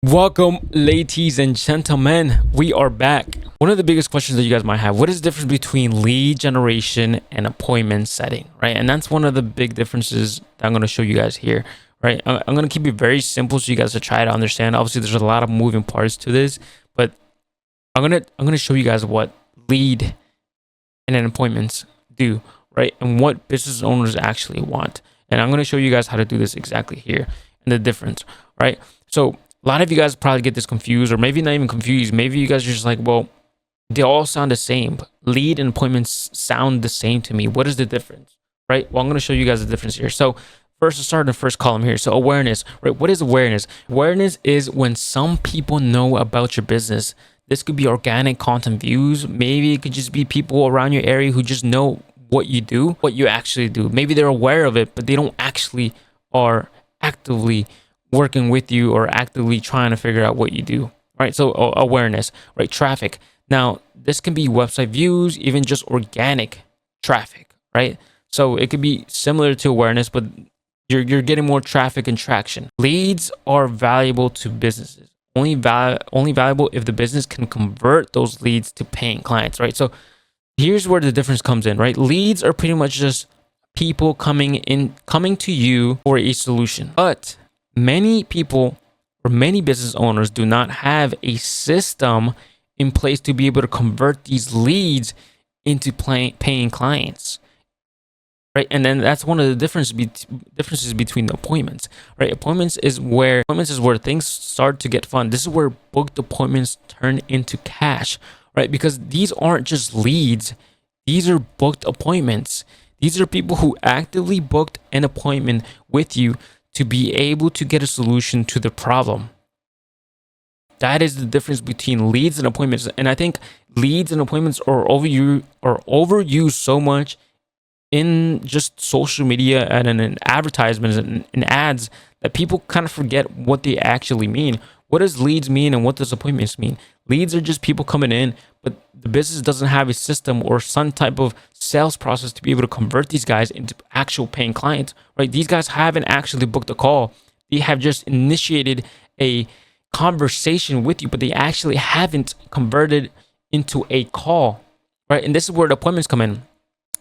Welcome, ladies and gentlemen. We are back. One of the biggest questions that you guys might have: what is the difference between lead generation and appointment setting, right? And that's one of the big differences that I'm going to show you guys here, right? I'm going to keep it very simple so you guys to try to understand. Obviously, there's a lot of moving parts to this, but I'm gonna show you guys what lead and then appointments do, right? And what business owners actually want. And I'm going to show you guys how to do this exactly here and the difference, right? So a lot of you guys probably get this confused, or maybe not even confused. Maybe you guys are just like, well, they all sound the same. Lead and appointments sound the same to me. What is the difference, right? Well, I'm going to show you guys the difference here. So first, let's start in the first column here. So awareness, right? What is awareness? Awareness is when some people know about your business. This could be organic content views. Maybe it could just be people around your area who just know what you do, what you actually do. Maybe they're aware of it, but they don't actually are actively working with you or actively trying to figure out what you do, right? So awareness, right? Traffic. Now, this can be website views, even just organic traffic, right? So it could be similar to awareness, but you're getting more traffic and traction. Leads are valuable to businesses. Only valuable if the business can convert those leads to paying clients, right? So here's where the difference comes in, right? Leads are pretty much just people coming to you for a solution. But many people or many business owners do not have a system in place to be able to convert these leads into paying clients, right? And then that's one of the differences between the appointments, right? Appointments is where things start to get fun. This is where booked appointments turn into cash, right? Because these aren't just leads, these are booked appointments. These are people who actively booked an appointment with you to be able to get a solution to the problem. That is the difference between leads and appointments. And I think leads and appointments are overused so much in just social media and in advertisements and ads that people kind of forget what they actually mean. What does leads mean and what does appointments mean? Leads are just people coming in, but the business doesn't have a system or some type of sales process to be able to convert these guys into actual paying clients, right? These guys haven't actually booked a call. They have just initiated a conversation with you, but they actually haven't converted into a call, right? And this is where the appointments come in.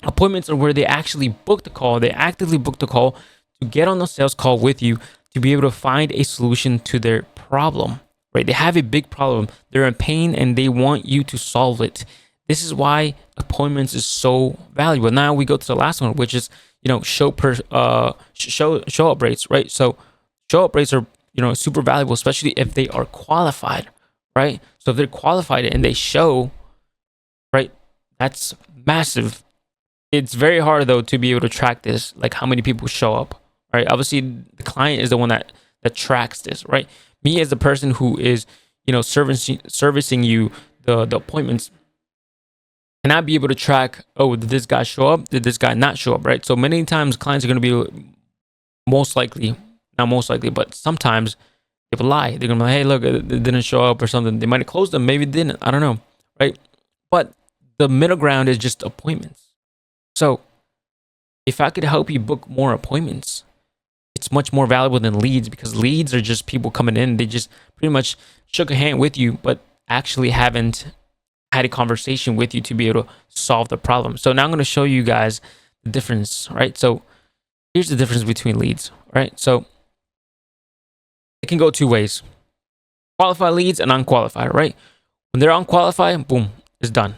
Appointments are where they actually book the call. They actively book the call to get on a sales call with you to be able to find a solution to their problem, right? They have a big problem. They're in pain and they want you to solve it. This is why appointments is so valuable. Now we go to the last one, which is, show up rates, right? So show up rates are, super valuable, especially if they are qualified, right? So if they're qualified and they show, right, that's massive. It's very hard though to be able to track this, like how many people show up, right? Obviously the client is the one that tracks this, right? Me as the person who is, servicing you the appointments, cannot be able to track, oh, did this guy show up? Did this guy not show up, right? So many times clients are going to be not most likely, but sometimes they will lie. They're going to be like, hey, look, it didn't show up or something. They might have closed them. Maybe it didn't. I don't know, right? But the middle ground is just appointments. So if I could help you book more appointments, it's much more valuable than leads, because leads are just people coming in. They just pretty much shook a hand with you, but actually haven't had a conversation with you to be able to solve the problem. So now I'm going to show you guys the difference, right? So here's the difference between leads, right? So it can go two ways: qualified leads and unqualified, right? When they're unqualified, boom, it's done,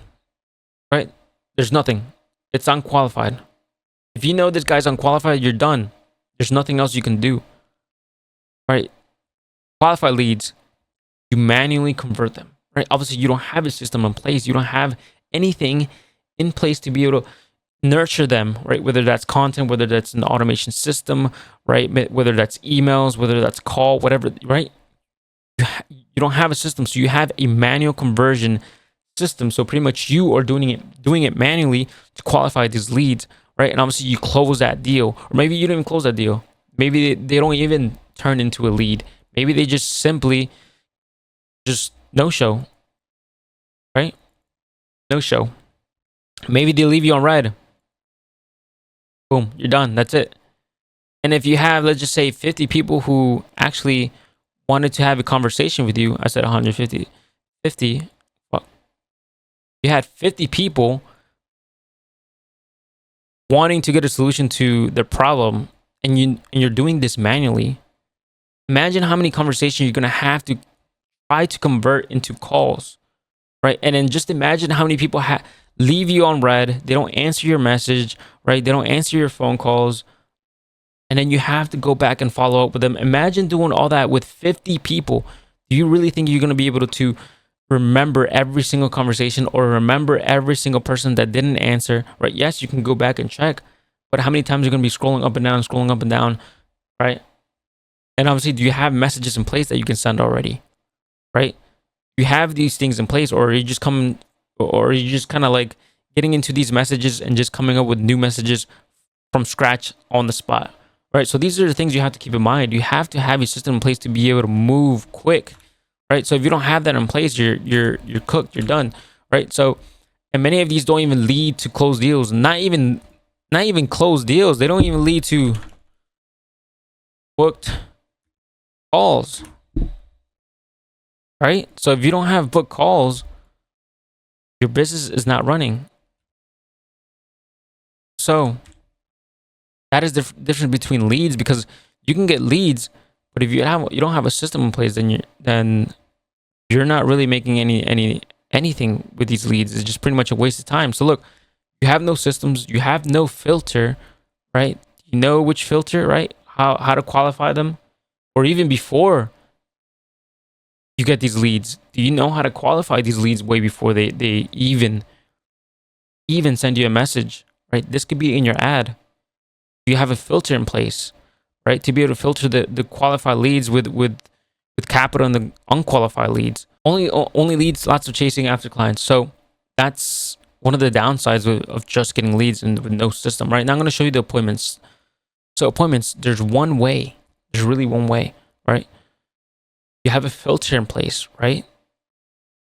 right? There's nothing. It's unqualified. If you know this guy's unqualified, you're done. There's nothing else you can do, right? Qualified leads, you manually convert them, right? Obviously, you don't have a system in place. You don't have anything in place to be able to nurture them, right? Whether that's content, whether that's an automation system, right? Whether that's emails, whether that's call, whatever, right? You don't have a system, so you have a manual conversion system. So pretty much you are doing it manually to qualify these leads, right? And obviously you close that deal, or maybe you don't even close that deal. Maybe they don't even turn into a lead. Maybe they just simply just no show, right? No show. Maybe they leave you on red. Boom, you're done. That's it. And if you have, let's just say, 50 people who actually wanted to have a conversation with you. I said 150, 50. Well, you had 50 people wanting to get a solution to their problem, and you're doing this manually. Imagine how many conversations you're gonna have to try to convert into calls, right? And then just imagine how many people leave you on red. They don't answer your message, right? They don't answer your phone calls, and then you have to go back and follow up with them. Imagine doing all that with 50 people. Do you really think you're gonna be able to remember every single conversation or remember every single person that didn't answer, right? Yes, you can go back and check, but how many times you're going to be scrolling up and down, right? And obviously, do you have messages in place that you can send already, right? You have these things in place, or are you just kind of like getting into these messages and just coming up with new messages from scratch on the spot, right? So these are the things you have to keep in mind. You have to have a system in place to be able to move quick, right? So if you don't have that in place, you're cooked, you're done, right? So, and many of these don't even lead to closed deals. Not even closed deals. They don't even lead to booked calls, right? So if you don't have booked calls, your business is not running. So that is the difference between leads, because you can get leads, but if you don't have a system in place, then you're not really making anything with these leads. It's just pretty much a waste of time. So look, you have no systems, you have no filter, right? You know which filter, right? How to qualify them, or even before you get these leads, do you know how to qualify these leads way before they even send you a message, right? This could be in your ad. You have a filter in place, right, to be able to filter the qualified leads with capital and the unqualified leads. Only leads, lots of chasing after clients. So that's one of the downsides of just getting leads and with no system. Right now, I'm going to show you the appointments. So appointments, there's one way. There's really one way, right? You have a filter in place, right?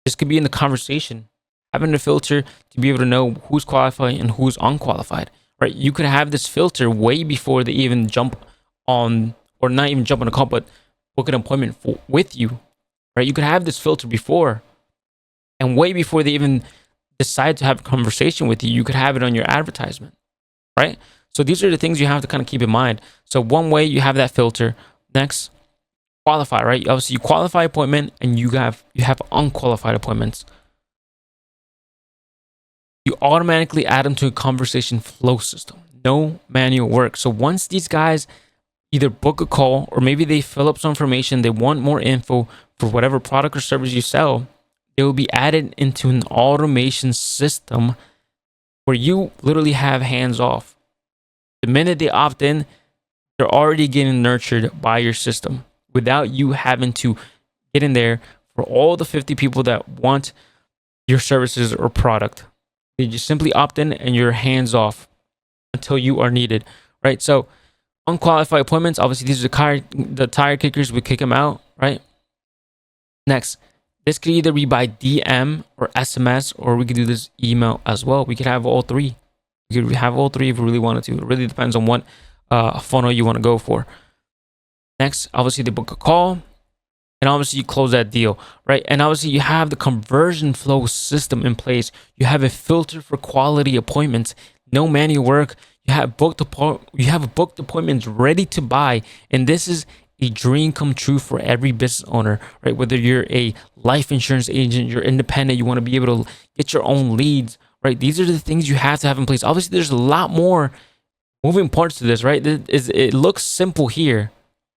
This could be in the conversation, having a filter to be able to know who's qualified and who's unqualified, right? You could have this filter way before they even jump on, or not even jump on a call, but book an appointment with you, right? You could have this filter before, and way before they even decide to have a conversation with you, you could have it on your advertisement, right? So these are the things you have to kind of keep in mind. So one way, you have that filter. Next, qualify, right? Obviously, you qualify appointment, and you have unqualified appointments. You automatically add them to a conversation flow system. No manual work. So once these guys either book a call, or maybe they fill up some information, they want more info for whatever product or service you sell, they will be added into an automation system where you literally have hands off. The minute they opt in, they're already getting nurtured by your system without you having to get in there for all the 50 people that want your services or product. They just simply opt in, and you're hands off until you are needed, right? So unqualified appointments, obviously these are the tire kickers. We kick them out, right? Next, this could either be by DM or SMS, or we could do this email as well. We could have all three. We could have all three if we really wanted to. It really depends on what funnel you want to go for. Next, obviously they book a call, and obviously you close that deal, right? And obviously you have the conversion flow system in place. You have a filter for quality appointments. No manual work. You have booked appointments ready to buy, and this is a dream come true for every business owner, right? Whether you're a life insurance agent, you're independent, you want to be able to get your own leads, right? These are the things you have to have in place. Obviously, there's a lot more moving parts to this, right? It looks simple here,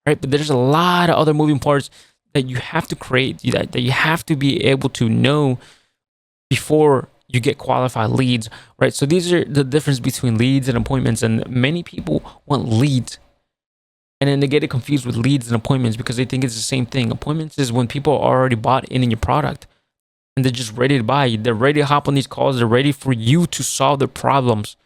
right? But there's a lot of other moving parts that you have to create, that you have to be able to know before you get qualified leads, right? So these are the difference between leads and appointments. And many people want leads, and then they get it confused with leads and appointments because they think it's the same thing. Appointments is when people are already bought in your product, and they're just ready to buy. They're ready to hop on these calls. They're ready for you to solve their problems,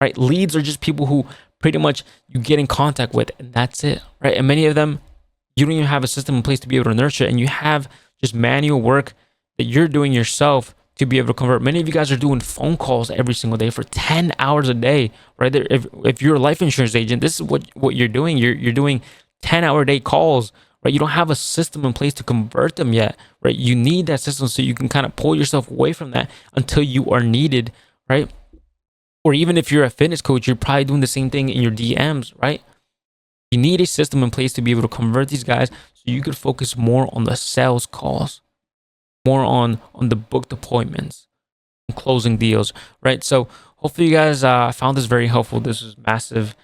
right? Leads are just people who pretty much you get in contact with, and that's it, right? And many of them, you don't even have a system in place to be able to nurture, and you have just manual work that you're doing yourself to be able to convert. Many of you guys are doing phone calls every single day for 10 hours a day, right? If you're a life insurance agent, this is what you're doing. You're doing 10-hour day calls, right? You don't have a system in place to convert them yet, right? You need that system so you can kind of pull yourself away from that until you are needed, right? Or even if you're a fitness coach, you're probably doing the same thing in your DMs, right? You need a system in place to be able to convert these guys so you could focus more on the sales calls, more on the booked appointments, and closing deals, right? So hopefully you guys found this very helpful. This was massive.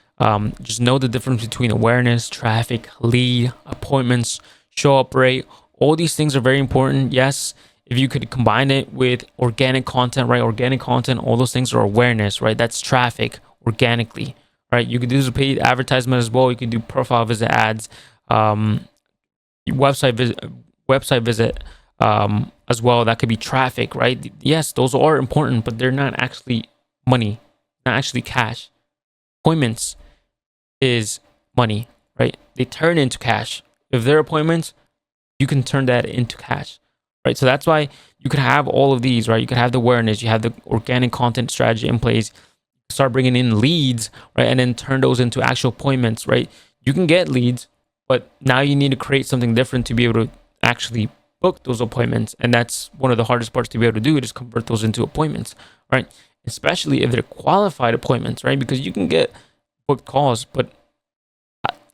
Just know the difference between awareness, traffic, lead, appointments, show up rate. All these things are very important. Yes, if you could combine it with organic content, right? Organic content, all those things are awareness, right? That's traffic organically, right? You could do some paid advertisement as well. You could do profile visit ads, website visit as well. That could be traffic, right? Yes, those are important, but they're not actually money, not actually cash. Appointments is money, right? They turn into cash. If they're appointments, you can turn that into cash, right? So that's why you could have all of these, right? You could have the awareness, you have the organic content strategy in place, start bringing in leads, right? And then turn those into actual appointments, right? You can get leads, but now you need to create something different to be able to actually book those appointments. And that's one of the hardest parts to be able to do, is convert those into appointments, right? Especially if they're qualified appointments, right? Because you can get booked calls, but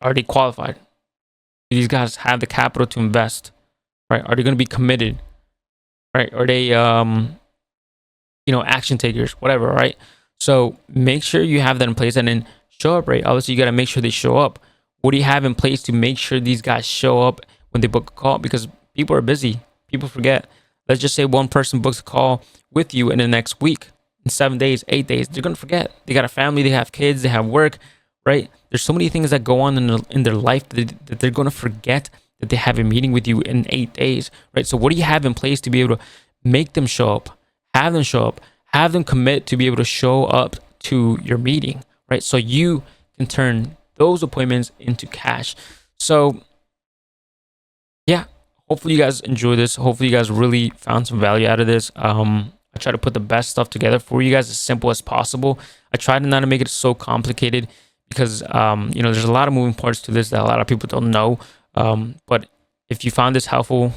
are they qualified? Do these guys have the capital to invest, right? Are they going to be committed, right? Are they, action takers, whatever, right? So make sure you have that in place, and then show up rate. Obviously, you got to make sure they show up. What do you have in place to make sure these guys show up when they book a call? Because people are busy. People forget. Let's just say one person books a call with you in the next week, in 7 days, 8 days. They're going to forget. They got a family, they have kids, they have work, right? There's so many things that go on in their life that they're going to forget that they have a meeting with you in 8 days, right? So what do you have in place to be able to make them show up, have them show up, have them commit to be able to show up to your meeting, right? So you can turn those appointments into cash. So yeah, hopefully you guys enjoy this. Hopefully you guys really found some value out of this. I try to put the best stuff together for you guys as simple as possible. I try to not make it so complicated because, there's a lot of moving parts to this that a lot of people don't know. But if you found this helpful,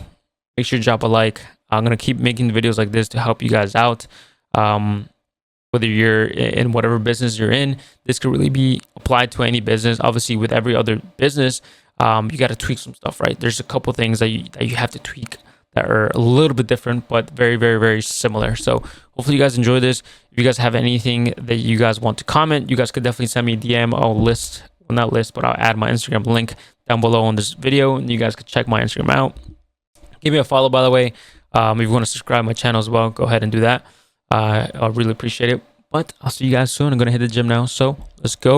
make sure to drop a like. I'm going to keep making videos like this to help you guys out. Whether you're in whatever business you're in, this could really be applied to any business. Obviously, with every other business, you got to tweak some stuff, right? There's a couple things that you have to tweak that are a little bit different, but very, very, very similar. So hopefully you guys enjoy this. If you guys have anything that you guys want to comment, you guys could definitely send me a DM. I'll add my Instagram link down below on this video, and you guys could check my Instagram out. Give me a follow, by the way. If you want to subscribe to my channel as well, go ahead and do that. I really appreciate it. But I'll see you guys soon. I'm going to hit the gym now, so let's go.